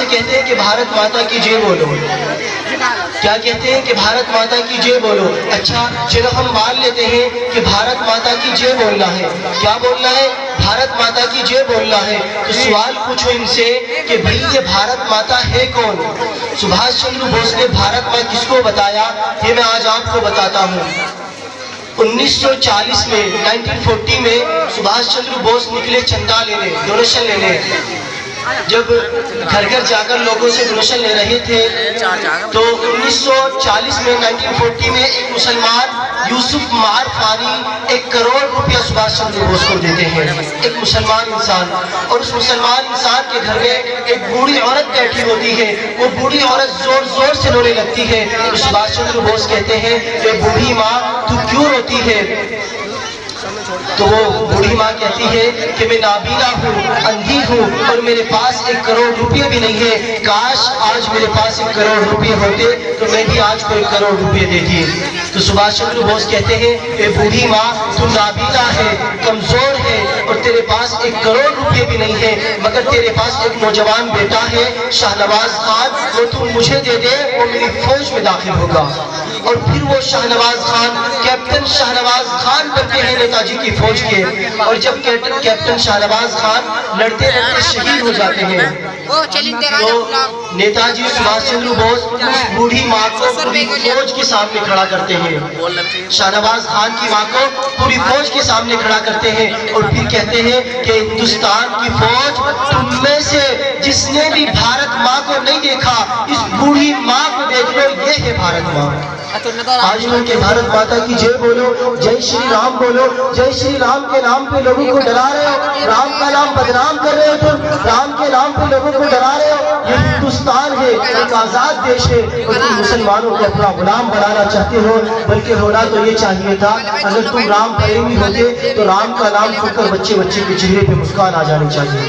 कहते हैं कि भारत माता की जय बोलो। क्या कहते हैं कि भारत माता की जय बोलो। अच्छा चलो हम मान लेते हैं कि भारत माता की जय बोलना है। क्या बोलना है? भारत माता की जय बोलना है। तो सवाल पूछो इनसे कि भाई ये भारत माता है कौन? सुभाष चंद्र बोस ने भारत माँ किसको बताया, ये मैं आज आपको बताता हूँ। 1940 में 1940 में सुभाष चंद्र बोस निकले चंदा लेने, डोनेशन लेने। जब घर घर जाकर लोगों से डोनेशन ले रहे थे तो 1940 में 1940 में एक मुसलमान यूसुफ मार फानी 1 करोड़ रुपया सुभाष चंद्र बोस को देते हैं। एक मुसलमान इंसान, और उस मुसलमान इंसान के घर में एक बूढ़ी औरत बैठी होती है। वो बूढ़ी औरत जोर जोर से रोने लगती है। तो सुभाष चंद्र बोस कहते हैं कि बूढ़ी माँ तू क्यों रोती है? तो वो बूढ़ी माँ कहती है कि मैं नाबीना हूँ, अंधी हूँ और मेरे पास 1 करोड़ रुपये भी नहीं है। काश आज मेरे पास 1 करोड़ रुपये होते तो मैं भी आज को 1 करोड़ रुपये देती। तो सुभाष चंद्र बोस कहते हैं कि बूढ़ी माँ तू नाबीना है, कमजोर है और तेरे पास 1 करोड़ रुपये भी नहीं है, मगर तेरे पास एक नौजवान बेटा है शाहनवाज खान, वो तू मुझे दे दे, वो मेरी फौज में दाखिल होगा। और फिर वो शाहनवाज खान कैप्टन शाहनवाज खान बनते हैं नेताजी की फौज के। और जब कैप्टन शाहनवाज खान लड़ते लड़ते शहीद हो जाते हैं तो नेताजी सुभाष चंद्र बोस उस बूढ़ी माँ को पूरी फौज के सामने खड़ा करते हैं। शाहनवाज खान की माँ को पूरी फौज के सामने खड़ा करते हैं और फिर कहते हैं कि हिंदुस्तान की फौज तुम में से जिसने भी भारत माँ को नहीं देखा, इस बूढ़ी माँ को देख लो, ये है भारत माँ। आज लोग के भारत माता की जय बोलो, जय श्री राम बोलो। जय श्री राम के नाम पे लोगों को डरा रहे हो, राम का नाम बदनाम कर रहे हो, तुम राम के नाम पे लोगों को डरा रहे हो। ये हिंदुस्तान है, एक आजाद देश है और तुम मुसलमानों को अपना गुलाम बनाना चाहते हो। बल्कि होना तो ये चाहिए था, अगर तुम राम प्रेमी होते तो राम का नाम सुनकर बच्चे बच्चे के चेहरे पे मुस्कान आ जानी चाहिए।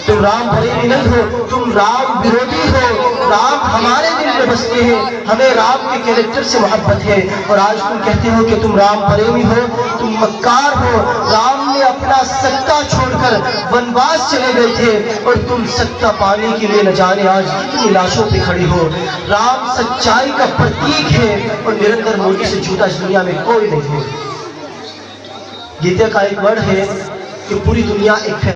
तुम राम प्रेमी नहीं हो, तुम राम विरोधी हो। राम हमारे दिल में बसते हैं, हमें राम के कैरेक्टर से मोहब्बत है। और आज तुम कहते हो कि तुम राम प्रेमी हो, तुम मक्कार हो। राम ने अपना सत्ता छोड़कर वनवास चले गए थे और तुम सत्ता पाने के लिए न जाने आज कितनी लाशों पे खड़ी हो। राम सच्चाई का प्रतीक है और नरेंद्र मोदी से झूठा इस दुनिया में कोई नहीं है। गीता का एक वर्ड है कि पूरी दुनिया एक